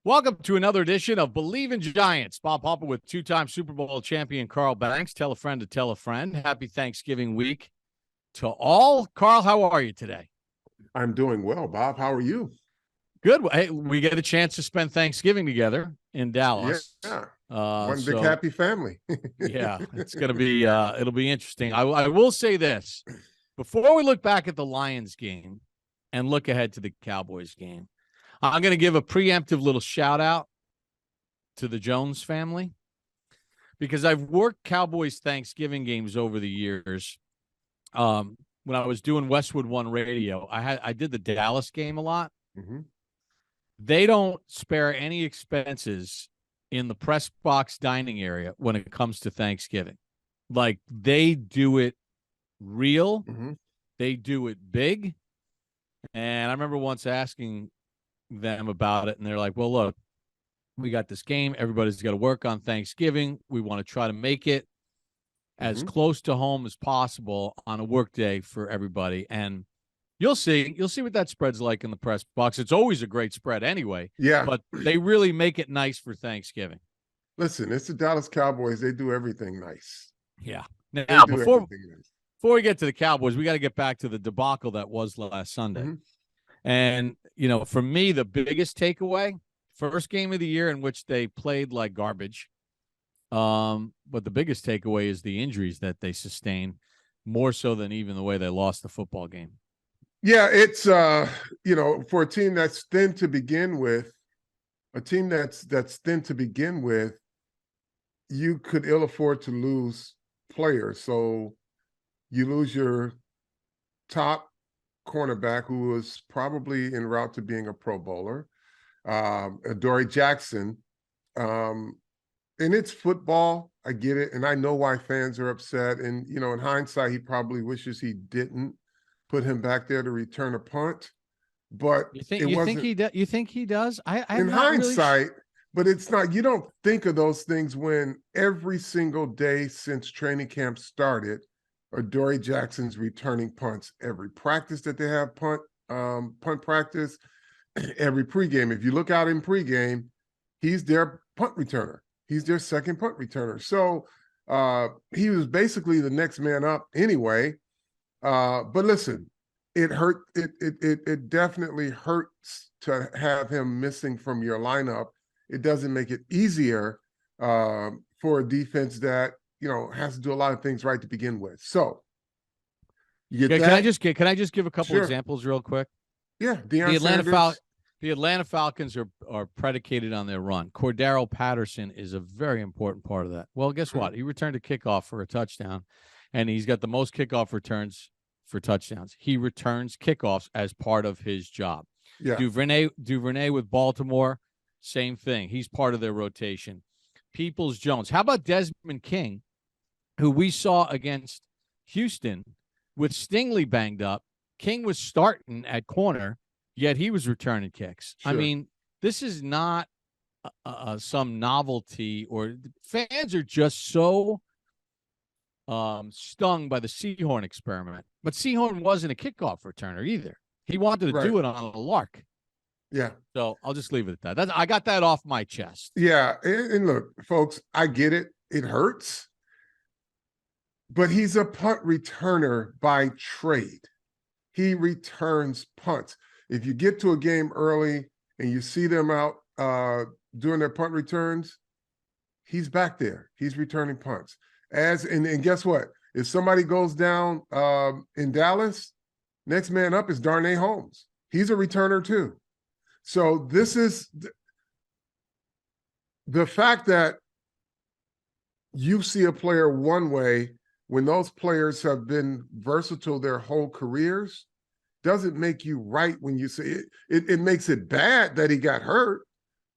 Welcome to another edition of Believe in Giants. Bob Harper with two-time Super Bowl champion Carl Banks. Tell a friend to tell a friend. Happy Thanksgiving week to all. Carl, how are you today? I'm doing well, Bob. How are you? Good. Hey, we get a chance to spend Thanksgiving together in Dallas. Yeah. One big happy family. Yeah, it's going to be, it'll be interesting. I will say this. Before we look back at the Lions game and look ahead to the Cowboys game, I'm going to give a preemptive little shout out to the Jones family because I've worked Cowboys Thanksgiving games over the years. When I was doing Westwood One Radio, I did the Dallas game a lot. Mm-hmm. They don't spare any expenses in the press box dining area when it comes to Thanksgiving. Like, they do it real. Mm-hmm. They do it big. And I remember once asking them about it, and they're like, well, look, we got this game. Everybody's got to work on Thanksgiving. We want to try to make it as close to home as possible on a work day for everybody. And you'll see what that spread's like in the press box. It's always a great spread anyway. Yeah. But they really make it nice for Thanksgiving. Listen, it's the Dallas Cowboys. They do everything nice. Yeah. Now, before we get to the Cowboys, we got to get back to the debacle that was last Sunday. Mm-hmm. And, for me, the biggest takeaway, first game of the year in which they played like garbage. But the biggest takeaway is the injuries that they sustained, more so than even the way they lost the football game. Yeah, it's for a team that's thin to begin with, you could ill afford to lose players. So you lose your top cornerback, who was probably en route to being a Pro Bowler, Adoree Jackson. And it's football. I get it. And I know why fans are upset. And, in hindsight, he probably wishes he didn't put him back there to return a punt. But you think he does? I'm in hindsight, really... but it's not. You don't think of those things when every single day since training camp started, Adoree Jackson's returning punts. Every practice that they have punt practice, every pregame. If you look out in pregame, he's their punt returner. He's their second punt returner. So he was basically the next man up anyway. But listen, it hurt. It definitely hurts to have him missing from your lineup. It doesn't make it easier for a defense that has to do a lot of things right to begin with. So you get that. Can I just give a couple examples real quick? Yeah, the Atlanta Falcons are predicated on their run. Cordero Patterson is a very important part of that. Well, guess what? He returned a kickoff for a touchdown, and he's got the most kickoff returns for touchdowns. He returns kickoffs as part of his job. Yeah. Duvernay with Baltimore, same thing. He's part of their rotation. Peoples-Jones. How about Desmond King, who we saw against Houston with Stingley banged up? King was starting at corner, yet he was returning kicks. Sure. I mean, this is not some novelty, or fans are just so stung by the Seahorn experiment. But Seahorn wasn't a kickoff returner either. He wanted to do it on a lark. Yeah. So I'll just leave it at that. I got that off my chest. Yeah. And look, folks, I get it. It hurts. But he's a punt returner by trade. He returns punts. If you get to a game early and you see them out doing their punt returns, he's back there. He's returning punts. And guess what? If somebody goes down in Dallas, next man up is Darnay Holmes. He's a returner too. So this is the fact that you see a player one way when those players have been versatile their whole careers doesn't make you right when you say it. It makes it bad that he got hurt,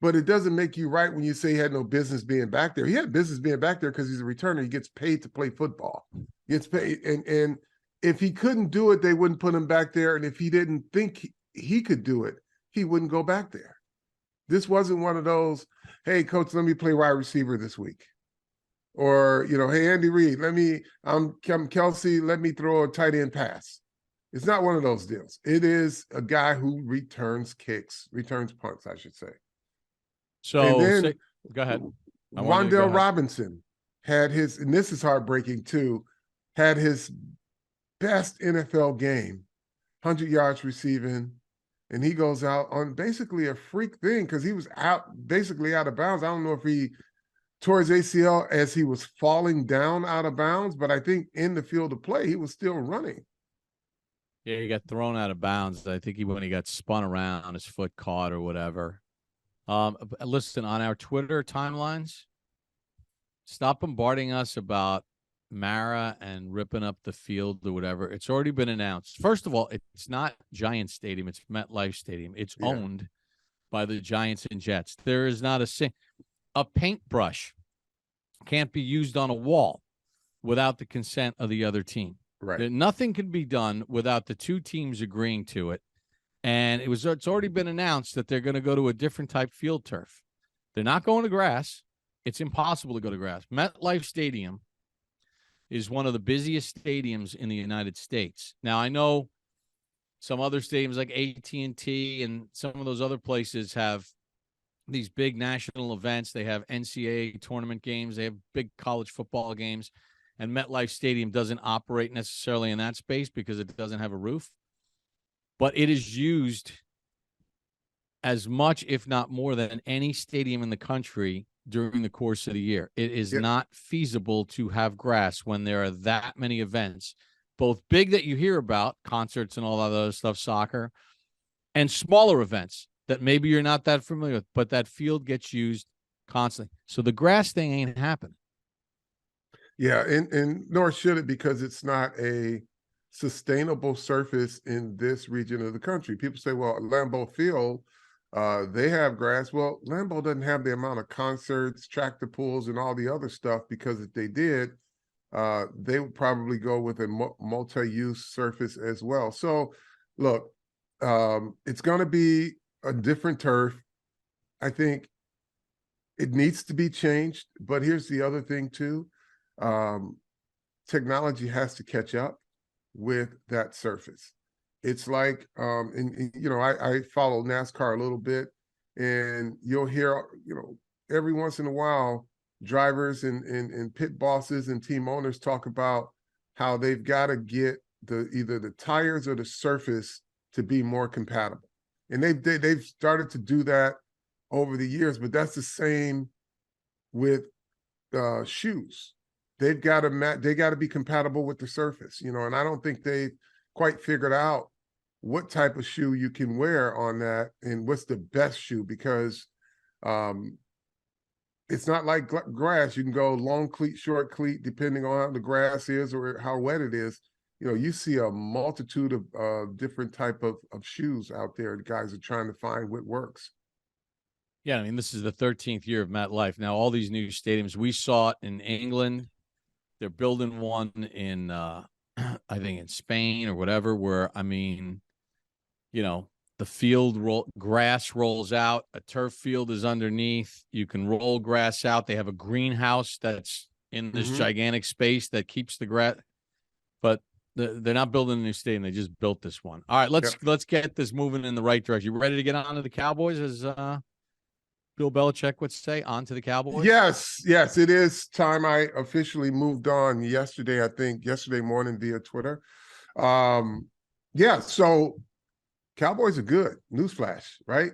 but it doesn't make you right when you say he had no business being back there. He had business being back there because he's a returner. He gets paid to play football. He gets paid. And if he couldn't do it, they wouldn't put him back there. And if he didn't think he could do it, he wouldn't go back there. This wasn't one of those, hey, coach, let me play wide receiver this week. Or, hey, Andy Reid, I'm Kelsey, let me throw a tight end pass. It's not one of those deals. It is a guy who returns punts, I should say. And So then go ahead. I want you to go Wandale ahead. Robinson had his, and this is heartbreaking too, had his best NFL game, 100 yards receiving, and he goes out on basically a freak thing because he was basically out of bounds. I don't know if he tore his ACL as he was falling down out of bounds, but I think in the field of play, he was still running. Yeah, he got thrown out of bounds. I think when he got spun around, his foot caught or whatever. Listen, on our Twitter timelines, stop bombarding us about Mara and ripping up the field or whatever. It's already been announced. First of all, it's not Giants Stadium; it's MetLife Stadium. It's owned by the Giants and Jets. There is not a paintbrush can't be used on a wall without the consent of the other team. Right. Nothing can be done without the two teams agreeing to it. And it's already been announced that they're going to go to a different type field turf. They're not going to grass. It's impossible to go to grass. MetLife Stadium is one of the busiest stadiums in the United States. Now, I know some other stadiums like AT&T and some of those other places have these big national events. They have NCAA tournament games. They have big college football games. And MetLife Stadium doesn't operate necessarily in that space because it doesn't have a roof. But it is used as much, if not more, than any stadium in the country during the course of the year. It is not feasible to have grass when there are that many events, both big that you hear about, concerts and all that other stuff, soccer, and smaller events that maybe you're not that familiar with, but that field gets used constantly. So the grass thing ain't happening. Yeah, and nor should it, because it's not a sustainable surface in this region of the country. People say, well, Lambeau Field, they have grass. Well, Lambeau doesn't have the amount of concerts, tractor pulls, and all the other stuff, because if they did, they would probably go with a multi-use surface as well. So, look, it's going to be a different turf. I think it needs to be changed, but here's the other thing too. Technology has to catch up with that surface. It's like, I follow NASCAR a little bit, and you'll hear, every once in a while, drivers and pit bosses and team owners talk about how they've got to get either the tires or the surface to be more compatible. And they've started to do that over the years, but that's the same with shoes. They got to be compatible with the surface, and I don't think they quite figured out what type of shoe you can wear on that and what's the best shoe, because it's not like grass. You can go long cleat, short cleat, depending on how the grass is or how wet it is. You see a multitude of different type of shoes out there. The guys are trying to find what works. Yeah, I mean, this is the 13th year of MetLife. Now, all these new stadiums, we saw it in England. They're building one in, I think, in Spain or whatever, where, I mean, the grass rolls out, a turf field is underneath. You can roll grass out. They have a greenhouse that's in this gigantic space that keeps the grass. But they're not building a new stadium. They just built this one. All right, let's get this moving in the right direction. You ready to get on to the Cowboys, as Bill Belichick would say, on to the Cowboys? Yes, it is time. I officially moved on yesterday, I think yesterday morning via Twitter. So Cowboys are good. Newsflash, right?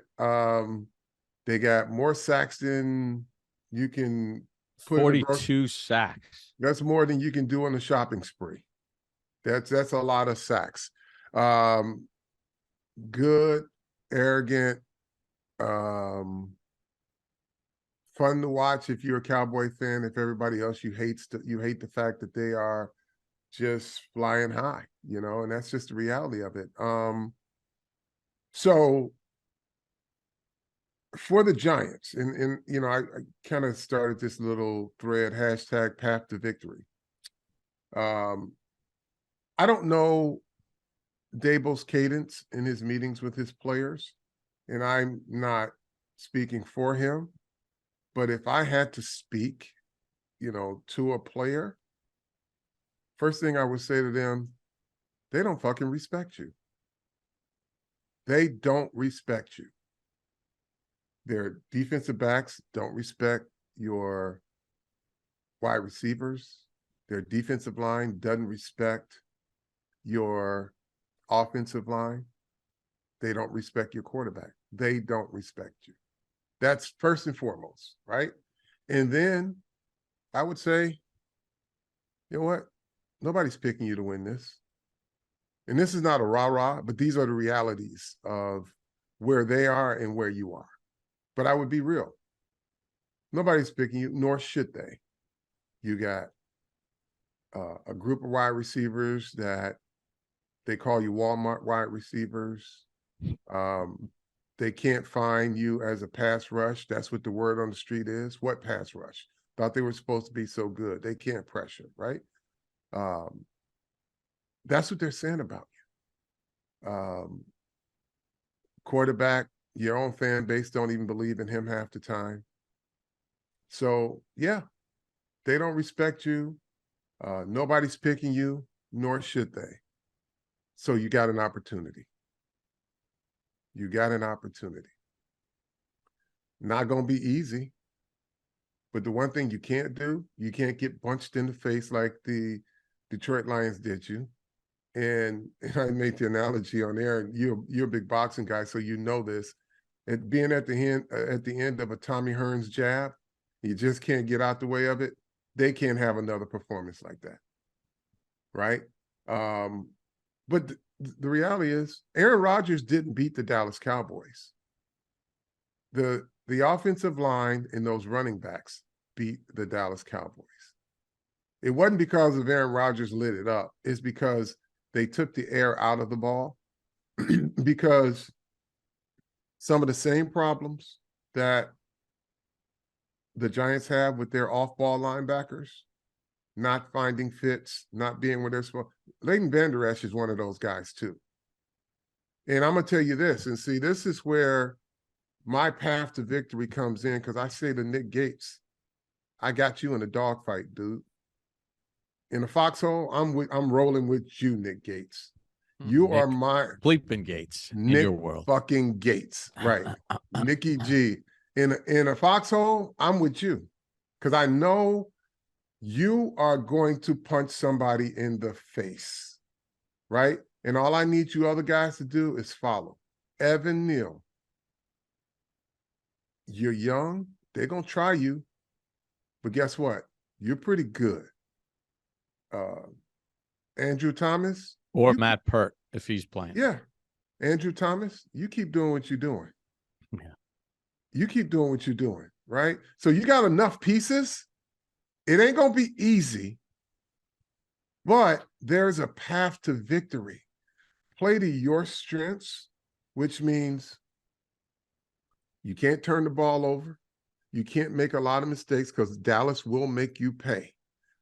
They got more sacks than you can put 42 sacks. That's more than you can do on a shopping spree. That's a lot of sacks. Good, arrogant, fun to watch if you're a Cowboy fan. If everybody else, you hate the fact that they are just flying high, and that's just the reality of it. So for the Giants, and I kind of started this little thread, hashtag path to victory. I don't know Daboll's cadence in his meetings with his players, and I'm not speaking for him, but if I had to speak, to a player, first thing I would say to them, they don't fucking respect you. They don't respect you. Their defensive backs don't respect your wide receivers. Their defensive line doesn't respect your offensive line. They don't respect your quarterback. They don't respect you. That's first and foremost, right? And then I would say, you know what? Nobody's picking you to win this. And this is not a rah-rah, but these are the realities of where they are and where you are. But I would be real. Nobody's picking you, nor should they. You got a group of wide receivers that they call you Walmart wide receivers. They can't find you as a pass rush. That's what the word on the street is. What pass rush? Thought they were supposed to be so good. They can't pressure, right? That's what they're saying about you. Quarterback, your own fan base don't even believe in him half the time. So, yeah, they don't respect you. Nobody's picking you, nor should they. So you got an opportunity. You got an opportunity. Not going to be easy. But the one thing you can't do, you can't get punched in the face like the Detroit Lions did you. And I made the analogy on there, and you're a big boxing guy, so you know this. Being at the end of a Tommy Hearns jab, you just can't get out the way of it. They can't have another performance like that, right? But the reality is, Aaron Rodgers didn't beat the Dallas Cowboys. The offensive line and those running backs beat the Dallas Cowboys. It wasn't because of Aaron Rodgers lit it up. It's because they took the air out of the ball because some of the same problems that the Giants have with their off-ball linebackers, not finding fits, not being where they're supposed. Leighton Vander Esch is one of those guys too. And I'm going to tell you this, and see, this is where my path to victory comes in, because I say to Nick Gates, I got you in a dogfight, dude. In the foxhole, I'm rolling with you, Nick Gates. You Nick are my bleeping Gates Nick in your world. Fucking Gates, right? Nicky G. In a foxhole, I'm with you, because I know you are going to punch somebody in the face, right? And all I need you other guys to do is follow. Evan Neal, you're young. They're going to try you. But guess what? You're pretty good. Andrew Thomas. Or Matt Pert, if he's playing. Yeah. Andrew Thomas, you keep doing what you're doing. Yeah. You keep doing what you're doing, right? So you got enough pieces. It ain't going to be easy, but there's a path to victory. Play to your strengths, which means you can't turn the ball over. You can't make a lot of mistakes, because Dallas will make you pay,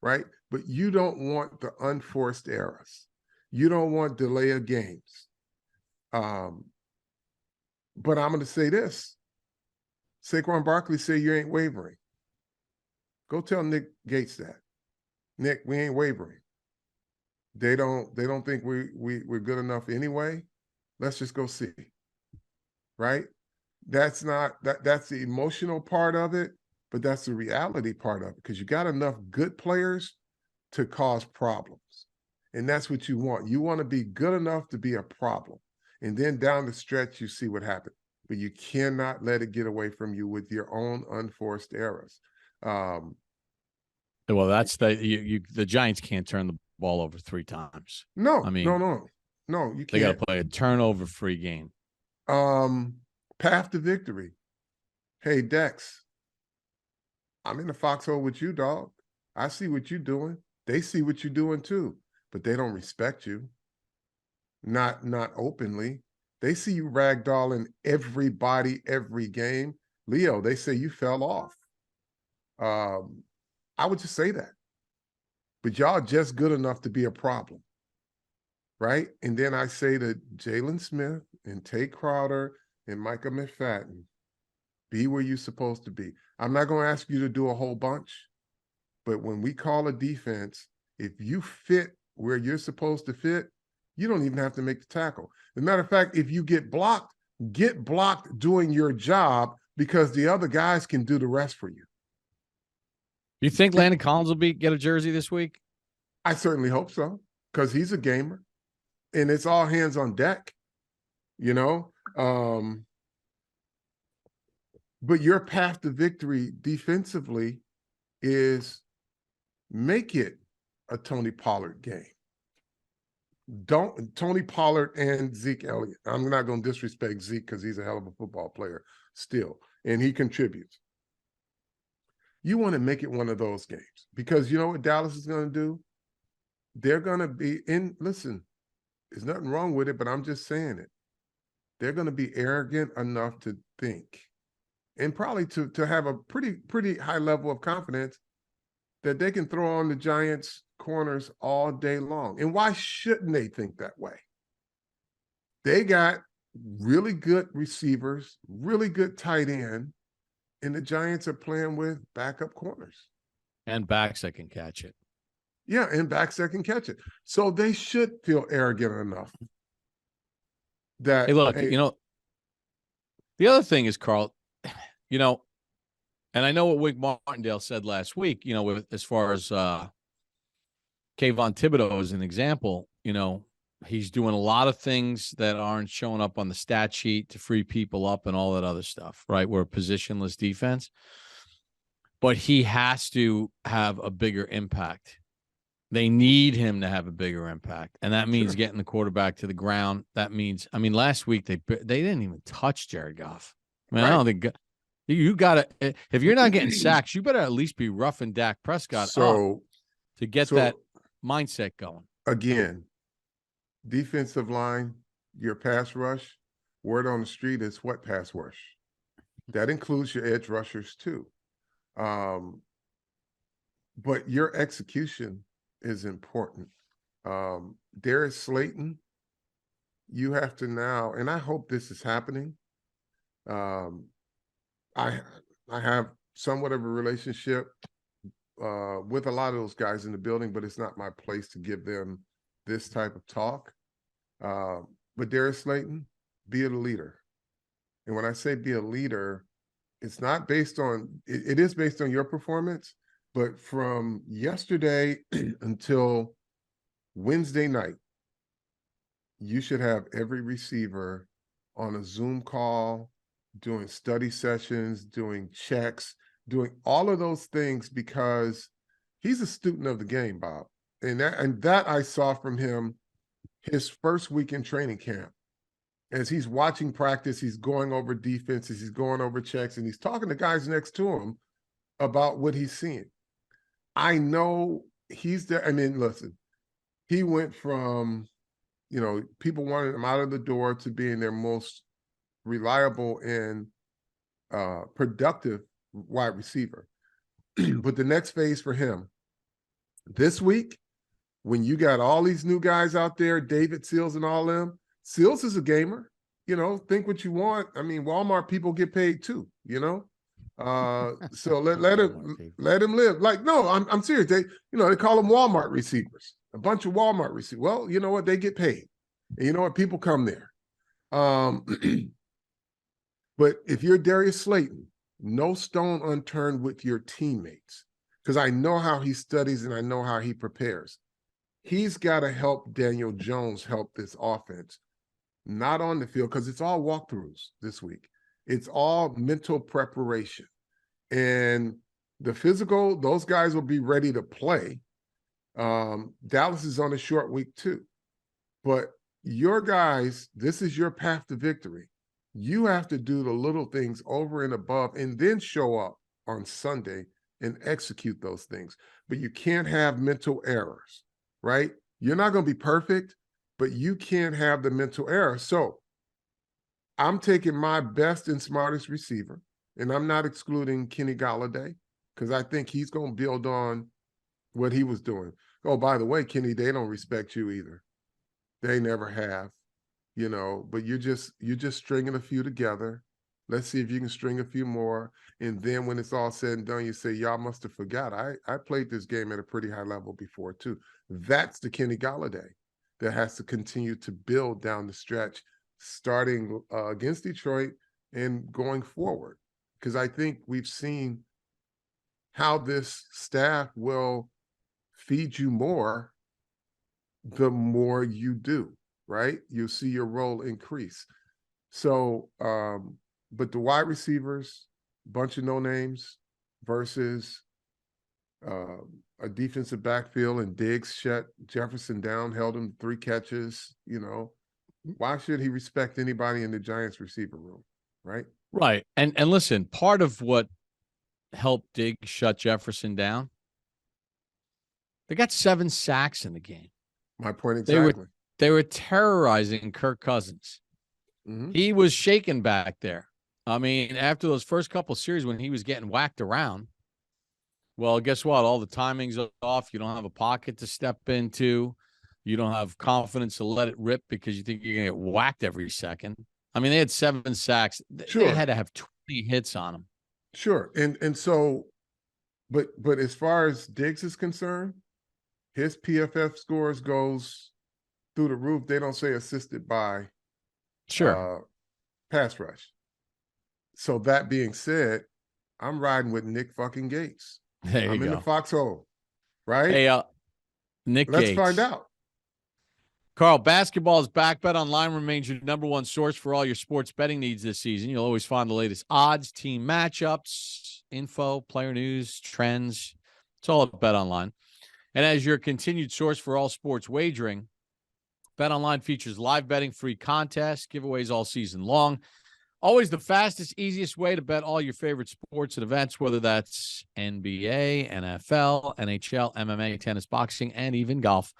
right? But you don't want the unforced errors. You don't want delay of games. But I'm going to say this. Saquon Barkley said you ain't wavering. Go tell Nick Gates that. Nick, we ain't wavering. They don't think we're good enough anyway. Let's just go see. Right? That's the emotional part of it, but that's the reality part of it, because you got enough good players to cause problems. And that's what you want. You want to be good enough to be a problem. And then down the stretch, you see what happens. But you cannot let it get away from you with your own unforced errors. Well, that's the Giants can't turn the ball over 3 times. No, I mean, no, you can't. They got to play a turnover-free game. Path to victory. Hey, Dex, I'm in the foxhole with you, dog. I see what you're doing. They see what you're doing too, but they don't respect you. Not openly. They see you ragdolling everybody every game. Leo, they say you fell off. I would just say that. But y'all just good enough to be a problem, right? And then I say to Jalen Smith and Tate Crowder and Micah McFadden, be where you're supposed to be. I'm not going to ask you to do a whole bunch, but when we call a defense, if you fit where you're supposed to fit, you don't even have to make the tackle. As a matter of fact, if you get blocked doing your job, because the other guys can do the rest for you. You think Landon Collins will get a jersey this week? I certainly hope so, because he's a gamer, and it's all hands on deck, you know. But your path to victory defensively is make it a Tony Pollard game. Don't Tony Pollard and Zeke Elliott. I'm not going to disrespect Zeke because he's a hell of a football player still, and he contributes. You want to make it one of those games, because you know what Dallas is going to do? They're going to be listen, there's nothing wrong with it, but I'm just saying it. They're going to be arrogant enough to think, and probably to have a pretty high level of confidence, that they can throw on the Giants corners all day long. And why shouldn't they think that way? They got really good receivers, really good tight end, and the Giants are playing with backup corners. And backs that can catch it. Yeah, and backs that can catch it. So they should feel arrogant enough that, hey, look, the other thing is, Carl, and I know what Wink Martindale said last week, with as far as Kayvon Thibodeau as an example, he's doing a lot of things that aren't showing up on the stat sheet to free people up and all that other stuff, right? We're a positionless defense, but he has to have a bigger impact. They need him to have a bigger impact, and that means getting the quarterback to the ground. That means, last week they didn't even touch Jared Goff. Right. I don't think you got to. If you're not getting sacks, you better at least be roughing Dak Prescott up to get that mindset going. Again, defensive line, your pass rush, word on the street is what pass rush. That includes your edge rushers too. But your execution is important. Darius Slayton, you have to now, and I hope this is happening. I have somewhat of a relationship with a lot of those guys in the building, but it's not my place to give them this type of talk. But Darius Slayton, be a leader. And when I say be a leader, it's not based on, it is based on your performance, but from yesterday until Wednesday night, you should have every receiver on a Zoom call, doing study sessions, doing checks, doing all of those things, because he's a student of the game, Bob. And that I saw from him his first week in training camp. As he's watching practice, he's going over defenses, he's going over checks, and he's talking to guys next to him about what he's seeing. I know he's there. Listen, he went from, people wanted him out of the door to being their most reliable and productive wide receiver. But the next phase for him this week, when you got all these new guys out there, David Seals and all them, Seals is a gamer. Think what you want. Walmart people get paid too, so let him live. Like, no, I'm serious. They call them Walmart receivers, a bunch of Walmart receivers. Well, you know what? They get paid. And you know what? People come there. But if you're Darius Slayton, no stone unturned with your teammates, because I know how he studies and I know how he prepares. He's got to help Daniel Jones help this offense, not on the field, because it's all walkthroughs this week. It's all mental preparation. And the physical, those guys will be ready to play. Dallas is on a short week too. But your guys, this is your path to victory. You have to do the little things over and above and then show up on Sunday and execute those things. But you can't have mental errors, right? You're not going to be perfect, but you can't have the mental error. So I'm taking my best and smartest receiver, and I'm not excluding Kenny Golladay, because I think he's going to build on what he was doing. Oh, by the way, Kenny, they don't respect you either. They never have, but you're just stringing a few together. Let's see if you can string a few more. And then when it's all said and done, you say, y'all must have forgot. I played this game at a pretty high level before too. That's the Kenny Golladay that has to continue to build down the stretch, starting against Detroit and going forward. because I think we've seen how this staff will feed you more the more you do, right? You'll see your role increase. So, but the wide receivers, bunch of no names versus a defensive backfield, and Diggs shut Jefferson down, held him 3 catches. Why should he respect anybody in the Giants receiver room, right? Right. And listen, part of what helped Diggs shut Jefferson down, they got 7 sacks in the game. My point exactly. They were terrorizing Kirk Cousins. Mm-hmm. He was shaken back there. I mean, after those first couple of series when he was getting whacked around, well, guess what? All the timing's off. You don't have a pocket to step into. You don't have confidence to let it rip because you think you're going to get whacked every second. I mean, they had 7 sacks. Sure. They had to have 20 hits on them. Sure. And so, but as far as Diggs is concerned, his PFF scores goes through the roof. They don't say assisted by pass rush. So that being said, I'm riding with Nick fucking Gates. I'm in the foxhole, right? Hey, Nick Let's Gates. find out. Carl, basketball is back. BetOnline remains your #1 source for all your sports betting needs this season. You'll always find the latest odds, team matchups, info, player news, trends. It's all at BetOnline. And as your continued source for all sports wagering, BetOnline features live betting, free contests, giveaways all season long. Always the fastest, easiest way to bet all your favorite sports and events, whether that's NBA, NFL, NHL, MMA, tennis, boxing, and even golf.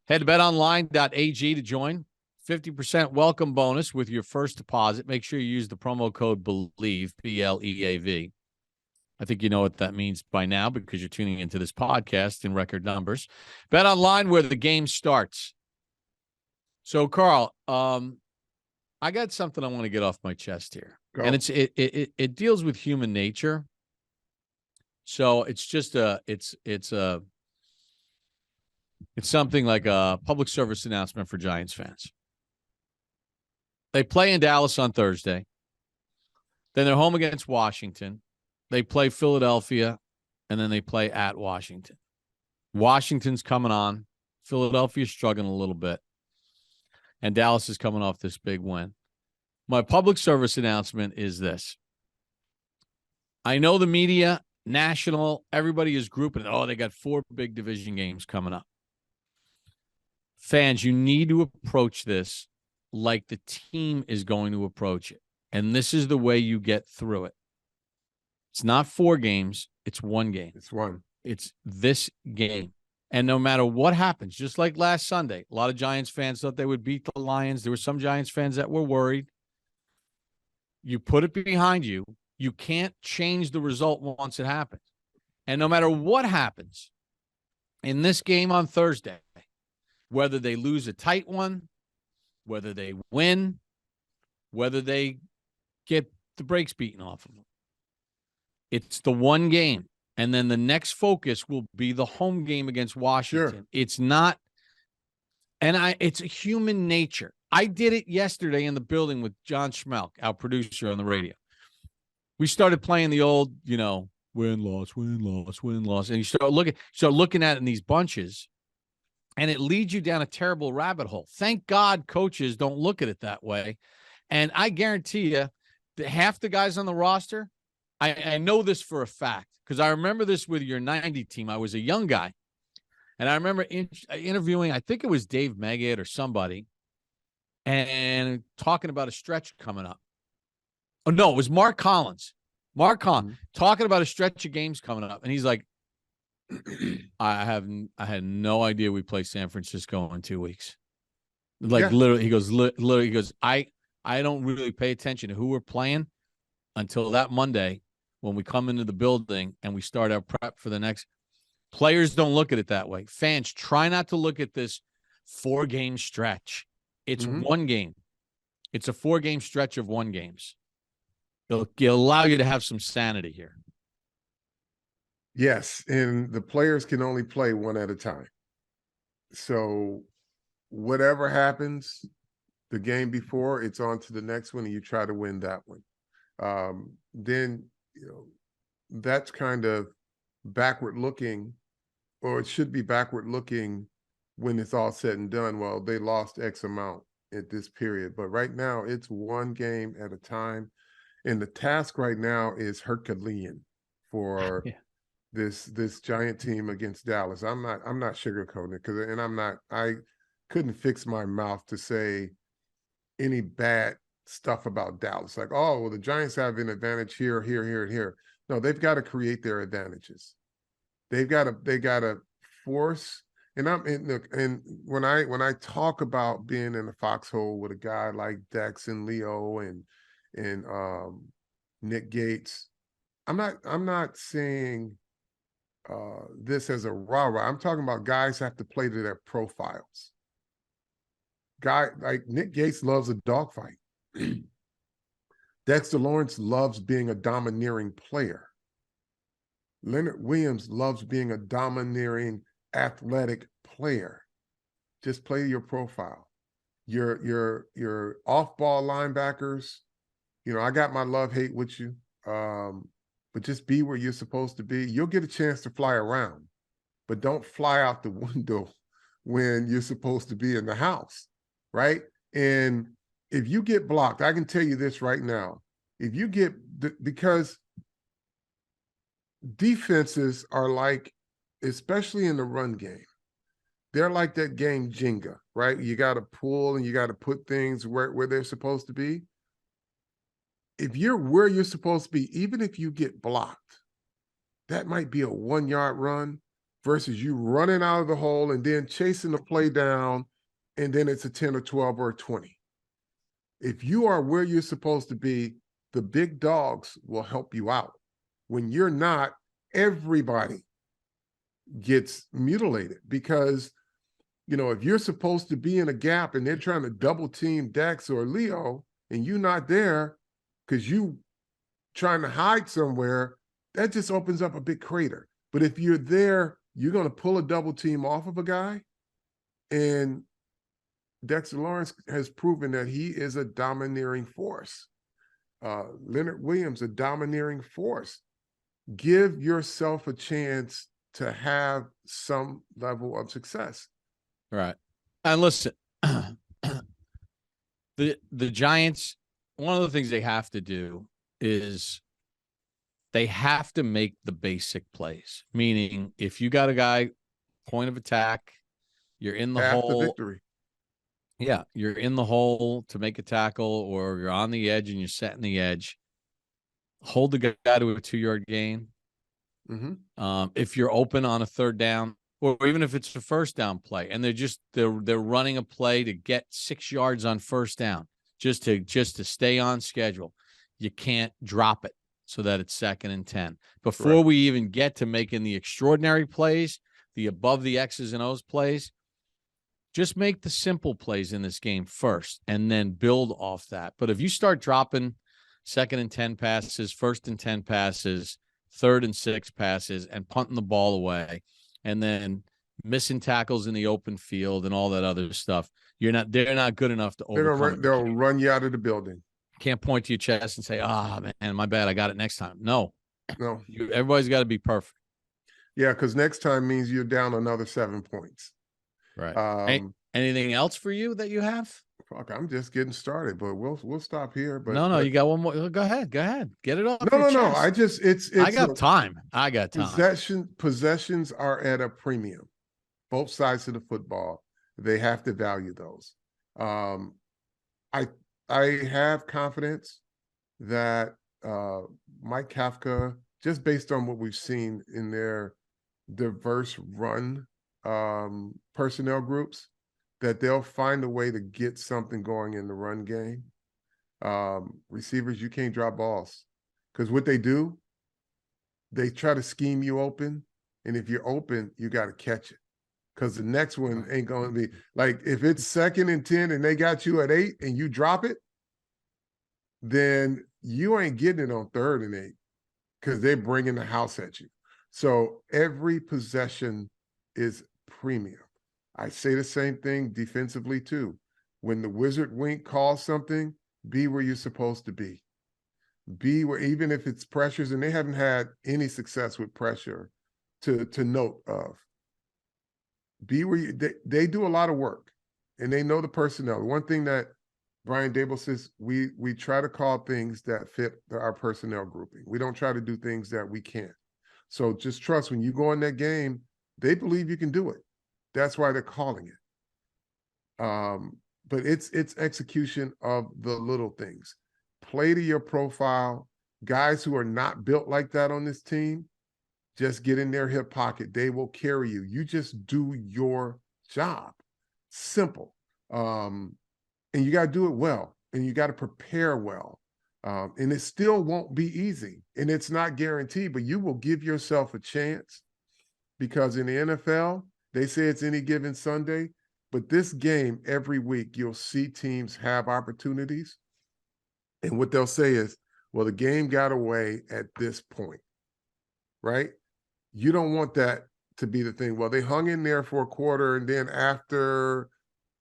Head to betonline.ag to join. 50% welcome bonus with your first deposit. Make sure you use the promo code BELIEVE, BLEAV. I think you know what that means by now because you're tuning into this podcast in record numbers. BetOnline, where the game starts. So, Carl, I got something I want to get off my chest here. Go. And it deals with human nature. So it's just it's something like a public service announcement for Giants fans. They play in Dallas on Thursday. Then they're home against Washington. They play Philadelphia, and then they play at Washington. Washington's coming on. Philadelphia's struggling a little bit. And Dallas is coming off this big win. My public service announcement is this. I know the media, national, everybody is grouping. Oh, they got 4 big division games coming up. Fans, you need to approach this like the team is going to approach it. And this is the way you get through it. It's not 4 games. It's 1 game. It's 1. It's this game. And no matter what happens, just like last Sunday, a lot of Giants fans thought they would beat the Lions. There were some Giants fans that were worried. You put it behind you. You can't change the result once it happens. And no matter what happens in this game on Thursday, whether they lose a tight one, whether they win, whether they get the brakes beaten off of them, it's the 1 game. And then the next focus will be the home game against Washington. Sure. It's not, and it's a human nature. I did it yesterday in the building with John Schmelk, our producer on the radio. We started playing the old, win, loss, win, loss, win, loss. And you start looking at it in these bunches, and it leads you down a terrible rabbit hole. Thank God coaches don't look at it that way. And I guarantee you that half the guys on the roster, I know this for a fact, because I remember this with your 90 team. I was a young guy, and I remember interviewing, I think it was Dave Meggett or somebody, and talking about a stretch coming up. Oh, no, it was Mark Collins. Talking about a stretch of games coming up. And he's like, I had no idea we play San Francisco in 2 weeks. Literally, he goes, I don't really pay attention to who we're playing until that Monday when we come into the building and we start our prep for the next. Players don't look at it that way. Fans, try not to look at this 4-game stretch. It's 1 game. It's a 4-game stretch of 1 games. It'll allow you to have some sanity here. Yes, and the players can only play 1 at a time. So whatever happens the game before, it's on to the next one, and you try to win that one. Then that's kind of backward looking, or it should be backward looking when it's all said and done. Well, they lost X amount at this period, but right now it's one game at a time. And the task right now is Herculean for Yeah. this giant team against Dallas. I'm not sugarcoating it, I couldn't fix my mouth to say any bad stuff about Dallas. Like, oh, well, the Giants have an advantage here, here, here, and here. No, they've got to create their advantages. They gotta force. And when I talk about being in the foxhole with a guy like Dex and Leo and Nick Gates, I'm not saying this as a rah-rah. I'm talking about guys have to play to their profiles. Guy like Nick Gates loves a dogfight. Dexter Lawrence loves being a domineering player. Leonard Williams loves being a domineering athletic player. Just play your profile. Your off-ball linebackers, I got my love-hate with you. But just be where you're supposed to be. You'll get a chance to fly around, but don't fly out the window when you're supposed to be in the house, right? And if you get blocked, I can tell you this right now. If you get, because defenses are like, especially in the run game, they're like that game Jenga, right? You got to pull and you got to put things where they're supposed to be. If you're where you're supposed to be, even if you get blocked, that might be a 1-yard run versus you running out of the hole and then chasing the play down, and then it's a 10 or 12 or a 20. If you are where you're supposed to be, the big dogs will help you out. When you're not, everybody gets mutilated because, if you're supposed to be in a gap and they're trying to double team Dex or Leo and you're not there because you trying to hide somewhere, that just opens up a big crater. But if you're there, you're going to pull a double team off of a guy. And Dexter Lawrence has proven that he is a domineering force. Leonard Williams, a domineering force. Give yourself a chance to have some level of success. Right. And listen, the Giants, one of the things they have to do is they have to make the basic plays. Meaning, if you got a guy, point of attack, you're in the Path to hole. victory. Yeah, you're in the hole to make a tackle, or you're on the edge and you're setting the edge. Hold the guy to a 2-yard gain. Mm-hmm. If you're open on a third down, or even if it's a first down play, and they're running a play to get 6 yards on first down, just to stay on schedule, you can't drop it so that it's 2nd and 10. Before Right. we even get to making the extraordinary plays, the above the X's and O's plays, just make the simple plays in this game first and then build off that. But if you start dropping 2nd and 10 passes, 1st and 10 passes, 3rd and 6 passes, and punting the ball away, and then missing tackles in the open field and all that other stuff, they're not good enough to overcome it. They'll run you out of the building. Can't point to your chest and say, man, my bad, I got it next time. No. Everybody's got to be perfect. Yeah, because next time means you're down another 7 points. Right. Anything else for you that you have? Fuck, I'm just getting started, but we'll stop here. But no, you got one more. Go ahead. Get it off. No. I just I got time. Possessions are at a premium. Both sides of the football, they have to value those. I have confidence that Mike Kafka, just based on what we've seen in their diverse run personnel groups, that they'll find a way to get something going in the run game. Receivers, you can't drop balls because what they do, they try to scheme you open, and if you're open, you got to catch it because the next one ain't going to be like, if it's 2nd and 10 and they got you at 8 and you drop it, then you ain't getting it on 3rd and 8 because they're bringing the house at you. So every possession is premium. I say the same thing defensively too. When the wizard wink calls something, be where you're supposed to be. Be where, even if it's pressures, and they haven't had any success with pressure to note of. Be where they do a lot of work, and they know the personnel. One thing that Brian Dable says, we try to call things that fit our personnel grouping. We don't try to do things that we can't. So just trust, when you go in that game, they believe you can do it. That's why they're calling it. But it's execution of the little things. Play to your profile. Guys who are not built like that on this team, just get in their hip pocket. They will carry you. You just do your job. Simple. And you got to do it well, and you got to prepare well. And it still won't be easy, and it's not guaranteed, but you will give yourself a chance, because in the NFL, they say it's any given Sunday, but this game every week, you'll see teams have opportunities. And what they'll say is, well, the game got away at this point, right? You don't want that to be the thing. Well, they hung in there for a quarter, and then after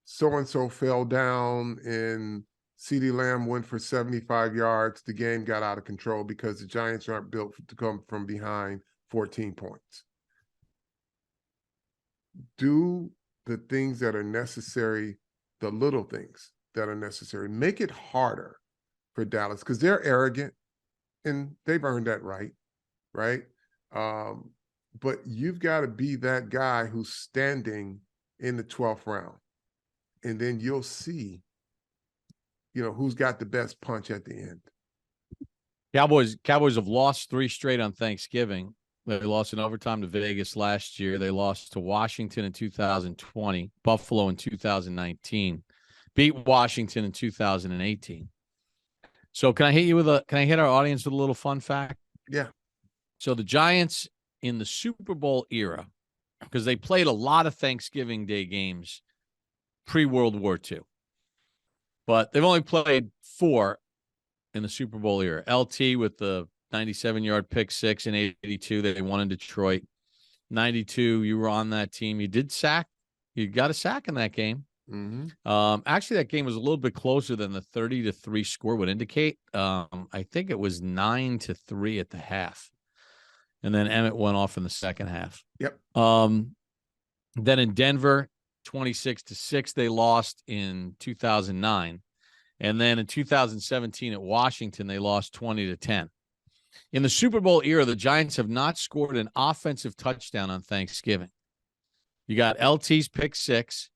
so-and-so fell down and CeeDee Lamb went for 75 yards, the game got out of control because the Giants aren't built to come from behind 14 points. Do the things that are necessary, the little things that are necessary. Make it harder for Dallas, because they're arrogant, and they've earned that right? But you've got to be that guy who's standing in the 12th round. And then you'll see, who's got the best punch at the end. Cowboys have lost 3 straight on Thanksgiving. They lost in overtime to Vegas last year. They lost to Washington in 2020, Buffalo in 2019, beat Washington in 2018. So can I hit our audience with a little fun fact? Yeah. So the Giants in the Super Bowl era, because they played a lot of Thanksgiving Day games pre-World War II, but they've only played 4 in the Super Bowl era. LT with the 97-yard pick six in 82. They won in Detroit. 92, you were on that team. You did sack. You got a sack in that game. Mm-hmm. Actually, that game was a little bit closer than the 30-3 score would indicate. I think it was 9-3 at the half. And then Emmett went off in the second half. Yep. Then in Denver, 26-6, they lost in 2009. And then in 2017 at Washington, they lost 20-10. In the Super Bowl era, the Giants have not scored an offensive touchdown on Thanksgiving. You got LT's pick six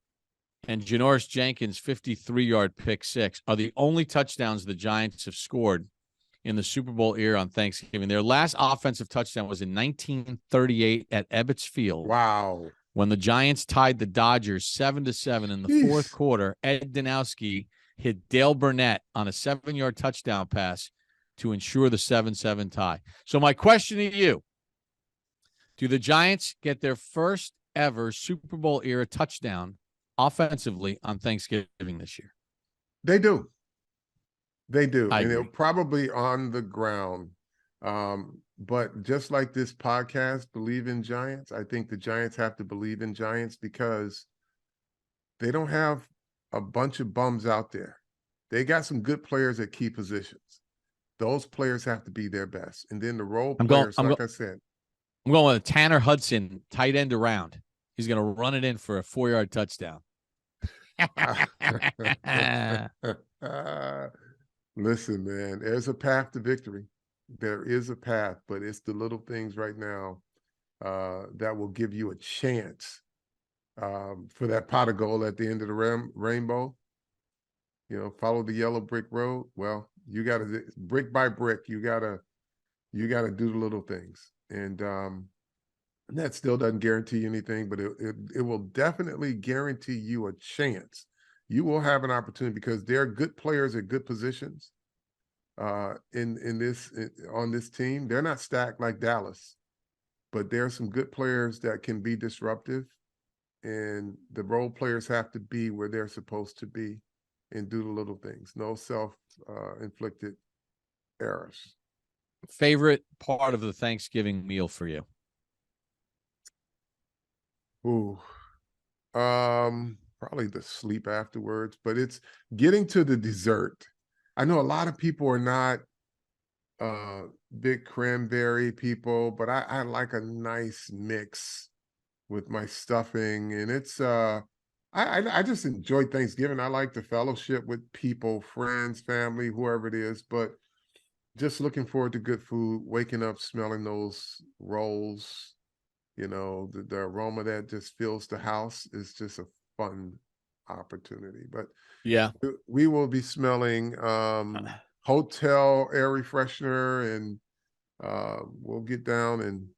and Janoris Jenkins' 53-yard pick six are the only touchdowns the Giants have scored in the Super Bowl era on Thanksgiving. Their last offensive touchdown was in 1938 at Ebbets Field. Wow. When the Giants tied the Dodgers 7-7 in the fourth quarter. Ed Danowski hit Dale Burnett on a 7-yard touchdown pass to ensure the 7-7 tie. So my question to you, do the Giants get their first ever Super Bowl era touchdown offensively on Thanksgiving this year? They do. They do. And they're probably on the ground. But just like this podcast, Believe in Giants, I think the Giants have to believe in Giants, because they don't have a bunch of bums out there. They got some good players at key positions. Those players have to be their best. And then the role players, I said. I'm going with Tanner Hudson, tight end around. He's going to run it in for a 4-yard touchdown. Listen, man, there's a path to victory. There is a path, but it's the little things right now that will give you a chance for that pot of gold at the end of the rainbow. Follow the yellow brick road. Well, you got to, brick by brick, you got to do the little things. And that still doesn't guarantee anything, but it will definitely guarantee you a chance. You will have an opportunity, because there are good players at good positions on this team. They're not stacked like Dallas, but there are some good players that can be disruptive, and the role players have to be where they're supposed to be and do the little things. No self-inflicted errors. Favorite part of the Thanksgiving meal for you? Ooh, probably the sleep afterwards, but it's getting to the dessert. I know a lot of people are not big cranberry people, but I like a nice mix with my stuffing, and it's I just enjoy Thanksgiving. I like the fellowship with people, friends, family, whoever it is, but just looking forward to good food, waking up smelling those rolls, the aroma that just fills the house is just a fun opportunity. But Yeah. we will be smelling hotel air freshener, and we'll get down and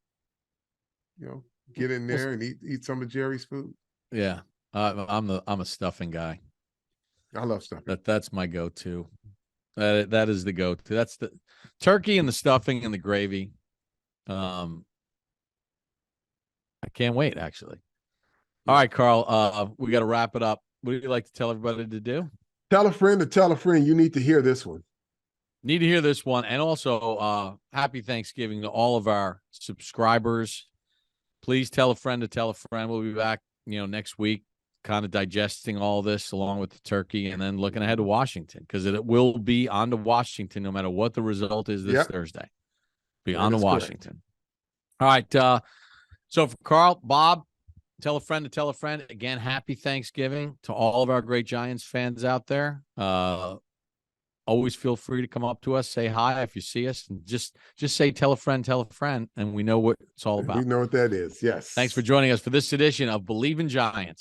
get in there and eat some of Jerry's food. Yeah. I'm a stuffing guy. I love stuffing. That's my go-to. That is the go-to. That's the turkey and the stuffing and the gravy. I can't wait, actually. All right, Carl. We got to wrap it up. What do you like to tell everybody to do? Tell a friend to tell a friend. You need to hear this one. Need to hear this one. And also, happy Thanksgiving to all of our subscribers. Please tell a friend to tell a friend. We'll be back, next week, kind of digesting all this along with the turkey and then looking ahead to Washington, because it will be on to Washington no matter what the result is this Thursday. Be on to Washington. Correct. All right. So for Carl, Bob, tell a friend to tell a friend. Again, happy Thanksgiving to all of our great Giants fans out there. Always feel free to come up to us, say hi if you see us, and just say tell a friend, and we know what it's all about. We know what that is. Yes. Thanks for joining us for this edition of Believe in Giants.